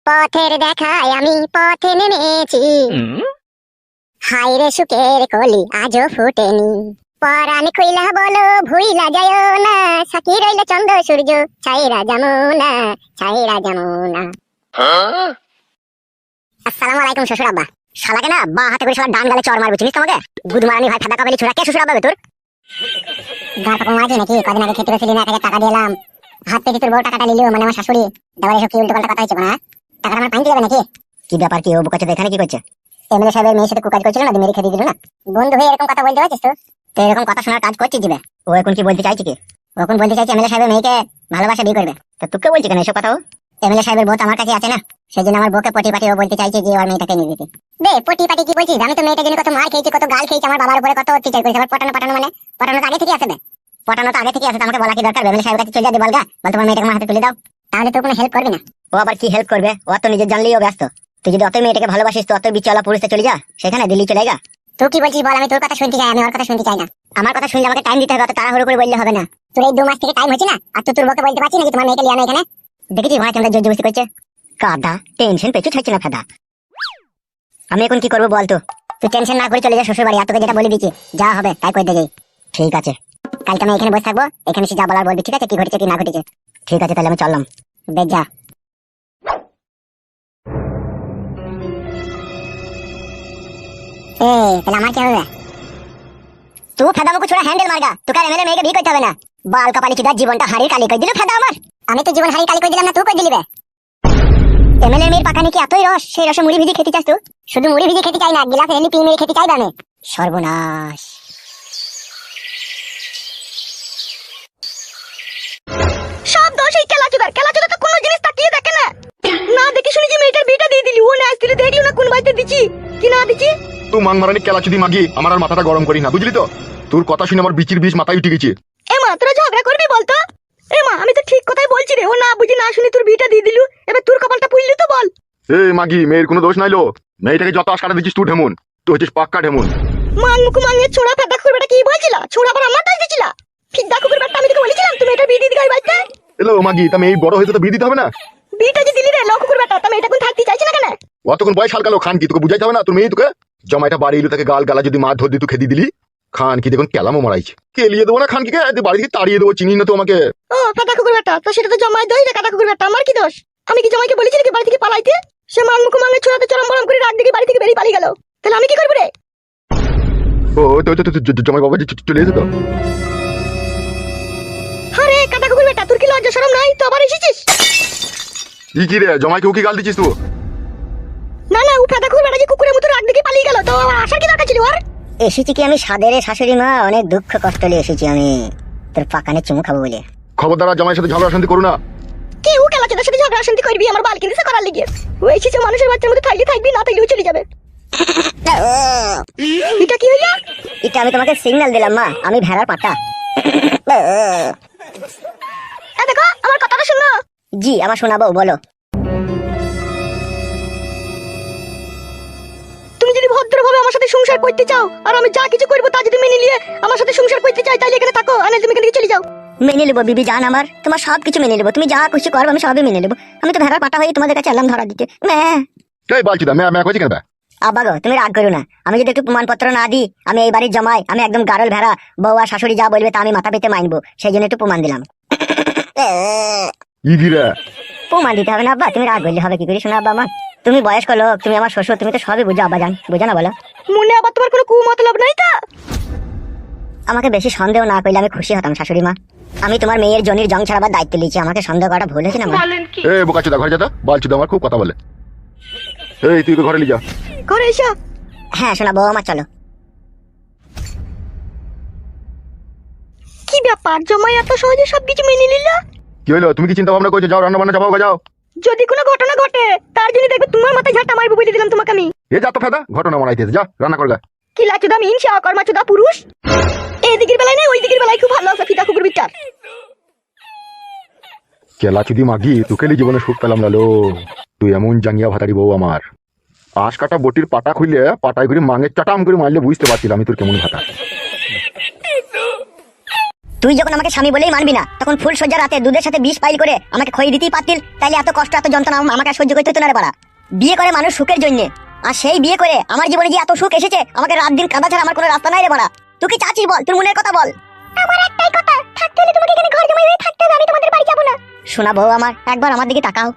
পথের দেখায় আমি পথে নেমেছি, হাই রে সুখের কলি আজও ফুটেনি। পরাণ খুইলা বলো ভুইলা যায় না, সাকি রইল চন্দ্র সূর্য ছাইরা যামুনা, ছাইরা যামুনা। আসসালামু আলাইকুম শ্বশুর আব্বা। শালাকে না বা হাতে করে শালা ডান গালে চড় মারবো, চিনিস তোমাকে? গুদমারানি ভাই ফাদা কাবেলি ছোড়া কে শ্বশুর আব্বা তোর? গার পাকা মাঝে নাকি কদিন আগে খেতে গেছিলি না, তাকে টাকা দিলাম, হাত পেতে তোর বউ টাকাটা নিলিও, মানে আমার শাশুড়ি। তারপরে এসব কি উল্টো পাল্টা কথা হয়েছে না? টাকাটা আমার পাইতে যাবে নাকি? কি ব্যাপার, কি ও বোকাচোদা এখানে কি করছে? এমএলএ সাহেবের মেয়ের সাথে কুকাজ করছিল না, মেরে খেতে দিল না। বন্ধু হয়ে এরকম কথা বলতে পারছিস? তো এরকম কথা শোনার কাজ করছিস দিবে? ও এখন কি বলতে চাইছে? কি ও এখন বলতে চাইছে এমএলএ সাহেবের মেয়েকে ভালোবাসা বিয়ে করবে? তো তোকে বলছি কেন এসব কথা? ও এমএলএ সাহেবের বউ আমার কাছে আছে না, সেই জন্য আমার বউকে পটি পাটি ও বলতে চাইছে যে ওর মেয়েটাকে নিয়ে দিতে। বে পটি পাটি কি বলছিস? আমি তো মেয়েটার জন্য কত মার খেয়েছি, কত গাল খেয়েছি, আমার বাবার উপরে কত অত্যাচার করেছি। আবার পটানো পটানো মানে পটানো তো আগে থেকে আছে। পটানো তো আগে থেকে আছে, আমাকে বলা কি দরকার? এমএলএ সাহেবের কাছে চলে যাবে, বলগা বল তোমার মেয়েটাকে আমার হাতে তুলে দাও, তাহলে তো কোনো হেল্প করবে না। ও আবার কি হেল্প করবে? ও তো নিজের জানলেই ও ব্যস্ত। তুই যদি অত মেয়েটাকে ভালোবাসিস তো অত বিচলা পুলিশে চলে যা, সেখানে দিল্লি চলে যা। তুই কি বলছিস বল? আমি তোর কথা শুনতে চাই, আমি ওর কথা শুনতে চাই না। আমার কথা শুনলে আমাকে টাইম দিতে হবে, অত তাড়াহুড়ো করে বললে হবে না। তোর এই 2 মাস থেকে টাইম হচ্ছে না, আর তুই তোর বউকে বলতে পারছিস নাকি তোমার মেয়েকে লিয়ে আনো এখানে? দেখেছিস ভাই তোমরা জোর জবরদস্তি করছে। কাদা টেনশন পেছু ছাড়ছে না ফাদা। আমি এখন কি করবো বল? তো তুই টেনশন না করে চলে যা শ্বশুর বাড়ি, আর তোকে যেটা বলে দিচ্ছি যা হবে তাই করে দেবে। ঠিক আছে, কালকে আমি এখানে বসে থাকবো, এখানে সে যা বলার বলবি, ঠিক আছে? কি ঘটেছে কি না ঘটেছে। ঠিক আছে, তাহলে আমি চললাম। বেশ যা। তাহলে আমার কি হবে? তুই ফাদা মুখ ছোড়া হ্যান্ডেল মারগা, তোকে এমএলএ মেয়েকে বিয়ে করতে হবে না। বাল কপালি কি জীবনটা হাড়ির কালি করে দিল ফাদা আমার। আমি তো জীবন হাড়ির কালি করে দিলাম না, তুই করে দিলি বে। এমএলএ মেয়ের পাকা নাকি এতই রস, সেই রসে মুড়ি ভিজে খেতে চাস তুই? শুধু মুড়ি ভিজে খেতে চাই না, গিলাসে এমনি পি মেরে খেতে চাইবে আমি। সর্বনাশ। সব দোষ এই কেলাচোদার। কেলাচোদা তো কোনো জিনিস তাকিয়ে দেখে না, না দেখে শুনে যে মেয়েটার বিয়েটা দিয়ে দিলি। ও না আসলে দেখলি না কোন বাড়িতে দিছি কি না দিছি। তুই মাংমারানি কেলাচুদি মাগি আমার আর মাথাটা গরম করি না, বুঝলি তো? তোর কথা শুনে আমার বিচির বিষ মাথায় উঠে গেছে। এ মা তোরা ঝগড়া করবি বলতো? এ মা আমি তো ঠিক কথাই বলছি রে, ও না বুঝি না শুনি তোর বিয়েটা দিয়ে দিলু, এবার তোর কপালটা পুইলি তো বল। এই মাগি, মেয়ের কোনো দোষ নাইলো, মেয়েটাকে যত আশ কাটা দিচ্ছিস তুই ঢেমুন, তুই হচ্ছিস পাক্কা ঢেমুন। মান মুখ মাঙে ছোড়া ফেদা করবেটা কি বলছিল? ছোড়া আবার আমার দাস দিছিলা? ফিদা কুকুর বেটা আমি তোকে বলেছিলাম তুমি এটা বিয়ে দিয়ে দিই বাড়িতে। এলো মাগি, তা মেয়ে বড় হয়েছে তো বিয়ে দিতে হবে না? বিয়েটা যে দিলি রে লক কুকুর বেটা, তুমি এটা কোন থাকতে চাইছ না কেন? অতক্ষণ বয়স হাল গেল, খান কি তোকে বুঝাইতে হবে না? তোর মেয়ে তোকে জমাইটা বাড়ি এলো, তাকে গাল গালা যদি মাছ ধর দিয়ে তুই খেদি দিলি, খান কি দেখুন কেলামও মারাইছে। কেলিয়ে দেবো না খান কি, বাড়ি থেকে তাড়িয়ে দেবো, চিনি না তো আমাকে। ও ফেদা কুকুর বেটা, তো সেটা তো জমাই দই রে কাদা কুকুর বেটা, আমার কি দোষ? আমি কি জমাইকে বলেছি নাকি বাড়ি থেকে পালাইতে? সে মান মুখ মাঙে ছোড়াতে চরম বরম করে রাত দিকে বাড়ি থেকে বেরিয়ে পালিয়ে গেল, তাহলে আমি কি করব রে? ও তো জমাই বাবা চলে এসে তো। আরে কাদা কুকুর বেটা, তোর কি লজ্জা শরম নাই? তো আবার এসেছিস? কি রে জমাইকে কি গাল দিচ্ছিস তুই? না না, ও ফেদা কুকুর বেটা যে কুকুরের মতো রাত দিকে পালিয়ে গেল, তো আমার আসার কি দরকার ছিল ওর? এসেছি কি আমি সাদের শাশুড়ি মা, অনেক দুঃখ কষ্ট নিয়ে এসেছি আমি তোর পাকানে চুমু খাবো বলে। খবরদার জামাইয়ের সাথে ঝগড়া শান্তি করু না। কি ও কেলাচোদার সাথে ঝগড়া শান্তি করবি? আমার বাল কিনতে করার লিগে ও এসেছে, মানুষের বাচ্চার মতো থাকলে থাকবি, না থাকলেও চলে যাবে। এটা কি হইয়া? এটা আমি তোমাকে সিগন্যাল দিলাম মা, আমি ভেড়ার পাটা। দেখো আমার কথাটা শুনো। জি আমার শোনাবো, বলো। তুমি যদি ভদ্রভাবে আমার সাথে সংসার করতে চাও, আর আমি যা কিছু করবো তা যদি মেনে নিয়ে আমার সাথে সংসার করতে চাই, তাহলে এখানে থাকো, আর তুমি এখান থেকে চলে যাও। মেনে নেবো বিবি জান আমার, তোমার সবকিছু মেনে নেবো, তুমি যা খুশি করবো আমি সবই মেনে নেবো। আমি তো ভেড়ার পাটা হয়ে তোমাদের কাছে এলাম ধরা দিতে। এই বলছি দা ম্যা কইছি কেন? আব্বা গো তুমি রাগ করো না, আমি যদি একটু প্রমাণপত্র না দিই আমি এই বাড়ির জমাই, আমি একদম গারল ভেড়া, বউ আর শাশুড়ি যা বলবে তা আমি মাথা পেতে মানবো, সেই জন্য একটু প্রমাণ দিলাম। ইগিরা প্রমাণ দিতে হবে না আব্বা, তুমি রাগ করলে হবে কি করে? শোনো আব্বা আমার, তুমি বয়স্ক লোক, তুমি আমার শ্বশুর, তুমি তো সবই বুঝো আব্বা জান, বুঝো না বলো? মনে আবার তোমার কোনো কুমতলব নাই তা? আমাকে বেশি সন্দেহ না করলে আমি খুশি হতাম শাশুড়ি মা। আমি তোমার মেয়ের জনির জং ছাড়াবার দায়িত্ব নিয়েছি, আমাকে সন্দেহ করাটা ভুল হয়েছে না মা? এ বোকাচোদা ঘরে যা, বলছি আমার খুব কথা বলে। এই তুই তো ঘরে নিয়ে যা। ঘরে এসো। হ্যাঁ শোনা বউ আমার, চলো। কি ব্যাপার, জমাই এত সহজে সবকিছু মেনে নিল? কি হলো, তুমি কি চিন্তা ভাবনা করছো? যাও রান্না বান্না যাও, যাও। যদি কোনো ঘটনা ঘটে তার জন্য দেখবে তোমার মাথায় ঝাঁটা মারবো বলে দিলাম তোমাকে আমি। এ যা তো ফেদা, ঘটনা মানাইতেছে, যা রান্না করগা। কি লাচুদা মিন সে অকর্মাচুদা পুরুষ, এই দিকের বেলায় নেই ওই দিকের বেলায় খুব ভালো আছে ফিতা কুকুর বিটার। কেলাচুদি মাগি, তোকে জীবনে সুখ পেলাম লালো, তুই এমন জাঙ্গিয়া ভাতারি বউ আমার। আশ কাটা বটির পাটা খুইলে পাটায় করে মাঙে চাটাম করে মারলে বুঝতে পারছিলাম আমি তোর কেমন ভাতা। তুই যখন আমাকে স্বামী বলেই মানবি না, তখন ফুল সজ্জা রাতে দুধের সাথে বিষ পাইল করে আমাকে খই দিতেই পারতিল। তাইলে এত কষ্ট এত যন্ত্রণা আমাকে আর সহ্য করতে হতো না রে বাড়া। বিয়ে করে মানুষ সুখের জন্য, আর সেই বিয়ে করে আমার জীবনে যে এত সুখ এসেছে, আমাকে রাত দিন কাঁদা ছাড়া আমার কোনো রাস্তা নাই রে বাড়া। তুই কি চাচ্ছিস বল, তোর মনের কথা বল। আমার একটাই কথা, থাকতে হলে তোমাকে এখানে ঘর জামাই হয়ে থাকতে হবে, আমি তোমাদের বাড়ি যাব না। শোনা বউ আমার, একবার আমার দিকে তাকাও।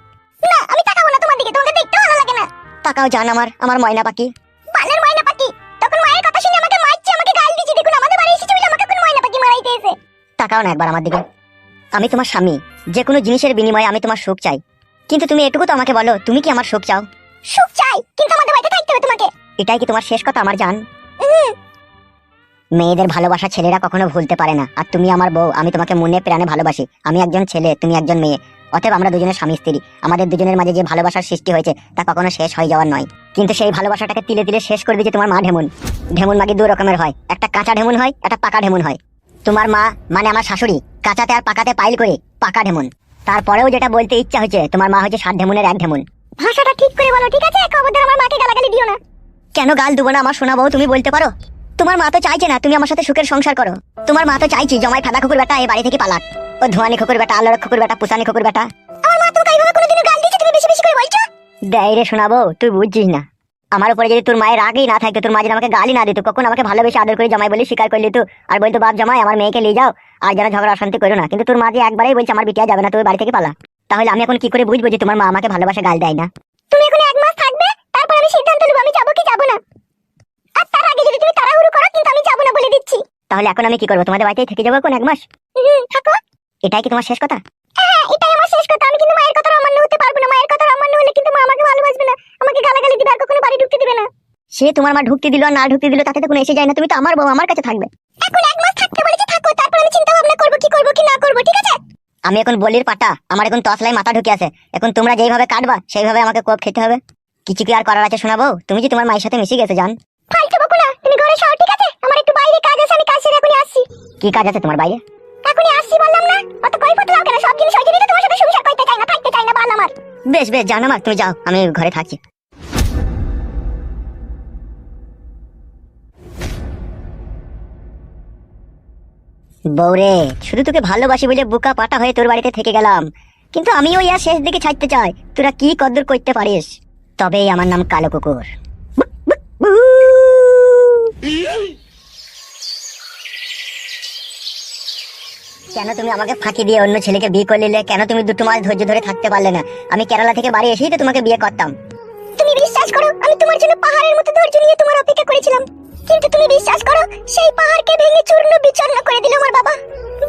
না, আমি তাকাবো না তোমার দিকে, তোমাকে দেখতে ভালো লাগে না। তাকাও জান আমার ময়না পাখি। বালের ময়না পাখি, তখন মায়ের কথা শুনে আমাকে মারছে, আমাকে গাল দিচ্ছে। দেখুন আমাদের বাড়ি এসেছে বলে আমাকে কোন ময়না পাখি মারাইতে এসে। তাকাও না একবার আমার দিকে। আমি তোমার স্বামী, যে কোনো জিনিসের বিনিময়ে আমি তোমার সুখ চাই, কিন্তু তুমি এটুকু তো আমাকে বলো, তুমি কি আমার সুখ চাও? সুখ চাই, কিন্তু আমাদের বাড়িতে থাকতে হবে তোমাকে। এটাই কি তোমার শেষ কথা আমার জান? মেয়েদের ভালোবাসা ছেলেরা কখনো ভুলতে পারে না, আর তুমি আমার বউ, আমি তোমাকে মনে প্রাণে ভালোবাসি। আমি একজন ছেলে, তুমি একজন মেয়ে, অতএব আমরা দুজনের স্বামী স্ত্রী। আমাদের দুজনের মাঝে যে ভালোবাসার সৃষ্টি হয়েছে তা কখনো শেষ হয়ে যাওয়ার নয়। কিন্তু সেই ভালোবাসাটাকে তিলে তিলে শেষ করে দিয়েছে তোমার মা ঢেমুন। ঢেমুন মাগে দু রকমের হয়, একটা কাঁচা ঢেমুন হয়, একটা পাকা ঢেমুন হয়। তোমার মা মানে আমার শাশুড়ি কাঁচাতে আর পাকাতে পাইল করে পাকা ঢেমুন। তারপরেও যেটা বলতে ইচ্ছা হচ্ছে, তোমার মা হচ্ছে 7 ঢেমুনের 1 ঢেমুন। ভাষাটা ঠিক করে বলো, ঠিক আছে? খবরদার আমার মাকে গালাগালি দিও না। কেন গাল দেবো না আমার সোনা বউ, তুমি বলতে পারো। তোমার মা তো চাইছে না তুমি আমার সাথে সুখের সংসার করো। তোমার মা তো চাইছি জমাই ফাদা কুকুর বেটা এই বাড়ি থেকে পালাক। ও ধোয়ানি কুকুর বেটা, আলোর কুকুর বেটা, পুসানি কুকুর বেটা। আমার মা তোমাকে এইভাবে কোনোদিনও গাল দিয়েছে? তুমি বেশি বেশি করে বলছো। দেয় রে শোনাবো, তুই বুঝছিস না। আমার উপরে যদি তোর মায়ের রাগই না থাকতো, তোর মা যদি আমাকে গালি না দিত, কখন আমাকে ভালোবেসে আদর করে জামাই বলে স্বীকার করলি তো, আর বলতো বাপ জামাই আমার মেয়েকে নিয়ে যাও, আর যেন ঝগড়া অশান্তি করো না। কিন্তু তোর মা যে একবারই বলছে আমার বিটিয়া যাবে না, তুই বাড়ি থেকে পালা। তাহলে আমি এখন কি করে বুঝবো যে তোমার মা আমাকে ভালোবাসে গাল দেয় না? তুমি এখন 1 মাস থাকবে, তারপর আমি সিদ্ধান্ত নেব আমি যাবো কি যাবো না। আর তার আগে যদি তুমি তাড়াহুড়ো করো, কিন্তু আমি যাবো না বলে দিচ্ছি। তাহলে এখন আমি কি করবো? তোমাদের বাড়িতেই থেকে যাবো এখন 1 মাস? থাকো। এটাই কি তোমার শেষ কথা? হ্যাঁ, এটাই আমার শেষ কথা। আমি কিন্তু মায়ের কথা অমান্য হতে পারবো না। মায়ের কথা অমান্য হলে কিন্তু মা আমাকে ভালোবাসবে না, আমাকে গালাগালি দিবে, আর কখনো বাড়ি ঢুকতে দিবে না। সে তোমার মা ঢুকতে দিল আর না ঢুকতে দিল তাতে তো কোনো এসে যায় না। তুমি তো আমার বউ, আমার কাছে থাকবে। এখন 1 মাস থাকতে বলেছি, থাকো। তারপর আমি চিন্তা ভাবনা করবো কি করবো কি না করবো, ঠিক আছে? আমি এখন বলির পাটা, আমার এখন তসলাই মাথা ঢুকে আছে। এখন তোমরা যেইভাবে কাটবা সেইভাবে আমাকে কোপ খেতে হবে। কিছু কি আর করার আছে শোনাবো? তুমি যে তোমার মায়ের সাথে মিশে গেছে জান। ফালতু বকো না, তুমি ঘরে সর, ঠিক আছে? আমার একটু বাইরে কাজ আছে, আমি কাজ সেরে এখনই আসছি। কি কাজ আছে তোমার বাইরে? এখনই আসছি বললাম না? অত কই ফটো কেন? সব জিনিস ওই জন্যই তো তোমার সাথে সংসার করতে চাই না, থাকতে চাই না, বাল আমার। বেশ বেশ জান আমার, তুমি যাও, আমি ঘরে থাকছি। বউরে, শুধু তোকে ভালোবাসি বলে বুকা পাটা হয়ে তোর বাড়িতে থেকে গেলাম, কিন্তু আমিও ইয়ার শেষ দিকে ছাড়তে চাই। তোরা কি কদ্দুর করতে পারিস? তবেই আমার নাম কালো কুকুর। কেন তুমি আমাকে ফাঁকি দিয়ে অন্য ছেলেকে বিয়ে করে নিলে? কেন তুমি 2 মাস ধৈর্য ধরে থাকতে পারলে না? আমি কেরালা থেকে বাড়ি এসেই তো তোমাকে বিয়ে করতাম। তুমি বিশ্বাস করো, আমি তোমার জন্য পাহাড়ের মতো ধৈর্য নিয়ে তোমার অপেক্ষা করেছিলাম, কিন্তু তুমি বিশ্বাস করো, সেই পাহাড়কে ভেঙে চূর্ণ বিচূর্ণ করে দিল আমার বাবা।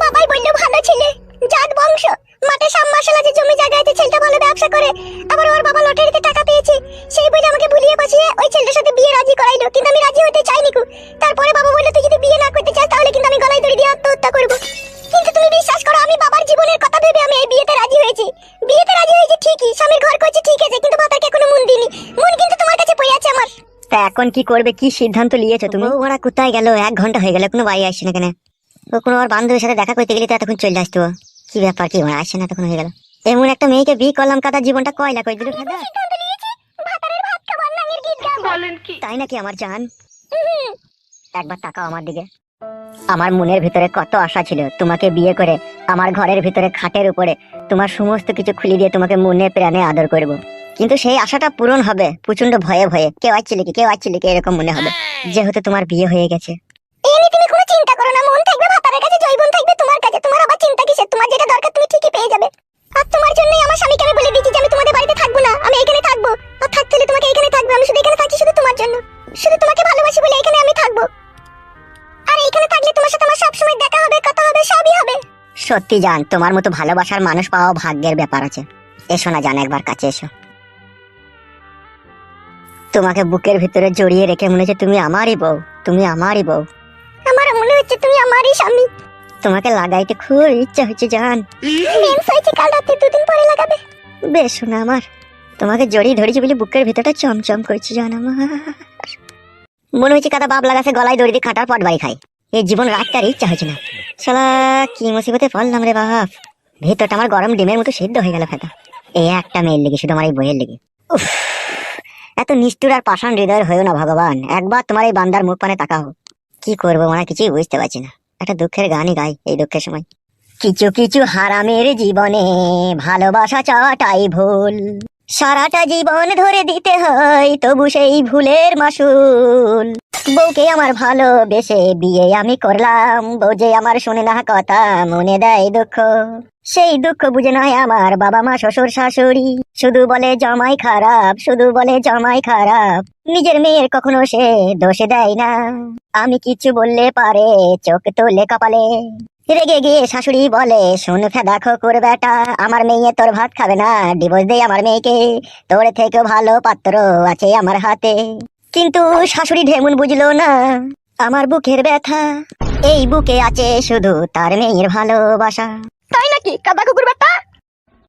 বাবাই বলল ভালো ছেলে, জাত বংশ, মাঠে সামমাশাল আছে, জমি জায়গা আছে, ছেলেটা ভালো ব্যবসা করে, আবার ওর বাবা লটারিতে টাকা পেয়েছে, সেই বলে আমাকে ভুলিয়ে বাঁচিয়ে ওই ছেলেটার সাথে বিয়ে রাজি করাইলো। কিন্তু আমি রাজি হতে চাইনি। তারপরে বাবা বলল তুই যদি বিয়ে না করতে চাস তাহলে কিন্তু আমি গলায় দড়ি দিয়ে আত্মহত্যা করবো। কিন্তু তুমি বিশ্বাস করো, আমি বাবার জীবনের কথা ভেবে আমি এই বিয়েতে রাজি হয়েছি। বিয়েতে রাজি হয়েছি ঠিকই, স্বামীর ঘর করছি ঠিক আছে, কিন্তু মাথাকে এখনো মন দিইনি। মন কিন্তু তোমার কাছে পড়ে আছে আমার। তা এখন কি করবে? কি সিদ্ধান্ত নিয়েছো তুমি? ওরা কোথায় গেল? 1 ঘন্টা হয়ে গেল, কোনো বাড়ি আসছে না কেন? ও কোনো আর বান্ধবীর সাথে দেখা করতে গেলে তো এতক্ষণ চলে আসতো। কি ব্যাপার, কি ওরা আসছে না তখন হয়ে গেল? এমন একটা মেয়েকে বিয়ে করলাম, কাদা জীবনটা কয়লা করে দিল। সিদ্ধান্ত নিয়েছি, ভাতারের ভাত খাবো আর নাঙের গীত গাবো। বলেন কি? তাই নাকি আমার জান? একবার তাকাও আমার দিকে। আমার মনের ভিতরে কত আশা ছিল তোমাকে বিয়ে করে আমার ঘরের ভিতরে খাটের উপরে তোমার সমস্ত কিছু খুলে দিয়ে তোমাকে মনে প্রাণে আদর করব। কিন্তু সেই আশাটা পূরণ হবে প্রচন্ড ভয়ে ভয়ে। কেউ আসছিল কি এরকম মনে হবে, যেহেতু তোমার বিয়ে হয়ে গেছে। এই নিয়ে তুমি কোনো চিন্তা করো না, মন থাকবে ভাতারের কাছে, জৈবন থাকবে তোমার কাছে। তোমার আবার চিন্তা কিসের? তোমার যেটা দরকার তুমি ঠিকই পেয়ে যাবে। আর তোমার জন্যই আমার স্বামীকে আমি বলে দিয়েছি যে আমি তোমাদের বাড়িতে থাকবো না, আমি এখানে থাকবো। আর থাকতে হলে তোমাকে এখানে থাকবে। আমি শুধু এখানে থাকছি শুধু তোমার জন্য, শুধু তোমাকে ভালোবাসি বলে এখানে আমি থাকবো। আর এখানে থাকলে তোমার সাথে আমার সবসময় দেখা হবে, কথা হবে, সবই হবে। সত্যি জান, তোমার মতো ভালোবাসার মানুষ পাওয়া ভাগ্যের ব্যাপার আছে। এসো না জান, একবার কাছে এসো। তোমাকে বুকের ভিতরে জড়িয়ে রেখে মনে হচ্ছে তুমি আমারই বউ, তুমি আমারই বউ। আমারও মনে হচ্ছে তুমি আমারই স্বামী। তোমাকে লাগাইতে খুব ইচ্ছা হচ্ছে জান। মেন্স হয়েছে কাল রাতে, 2 দিন পরে লাগাবে। বেশ শোনা আমার, তোমাকে জড়িয়ে ধরেছি বলে বুকের ভিতরটা চমচম করছে জান আমার। মনে হচ্ছে কাদা বাপ লাগাছে গলায় দড়ি দিয়ে খাটার পট বাড়ি খাই। এই জীবন রাখতে আর ইচ্ছা হচ্ছে না। শালা কি মুসিবতে পড়লাম রে বাপ, ভেতরটা আমার গরম ডিমের মতো সিদ্ধ হয়ে গেল ফেটা। এই একটা মেয়ের লেগে, শুধু আমার এই বইয়ের লেগে। উফ, এত নিষ্ঠুর আর পাষাণ হৃদয়ের হয়েও না ভগবান, একবার তোমার এই বান্দার মুখ পানে তাকাও। কি করবো মানে কিছুই বুঝতে পারছি না। একটা দুঃখের গানই গাই এই দুঃখের সময়। কিছু কিছু হারামের জীবনে ভালোবাসা চাওয়াটাই ভুল, সারাটা জীবন ধরে দিতে হয় তবু সেই ভুলের মাসুল। বউকে আমার ভালোবেসে বিয়ে আমি করলাম, বউ যে আমার শুনে না কথা, মনে দেয় দুঃখ। সেই দুঃখ বুঝে নয় আমার বাবা মা শ্বশুর শাশুড়ি, শুধু বলে জামাই খারাপ, শুধু বলে জামাই খারাপ। নিজের মেয়ের কখনো সে দোষে দেয় না, আমি কিছু বললে পারে চোখ তোলে কপালে। রেগে গিয়ে শাশুড়ি বলে, শোন ফেদা খোকুর বেটা, আমার মেয়ে তোর ভাত খাবে না, ডিভোর্স দে আমার মেয়েকে, তোর থেকেও ভালো পাত্র আছে আমার হাতে। কিন্তু শাশুড়ি ঢেমুন বুঝলো না আমার বুকের ব্যথা, এই বুকে আছে শুধু তার মেয়ের ভালোবাসা। তাই নাকি কাদা কুকুর বেটা?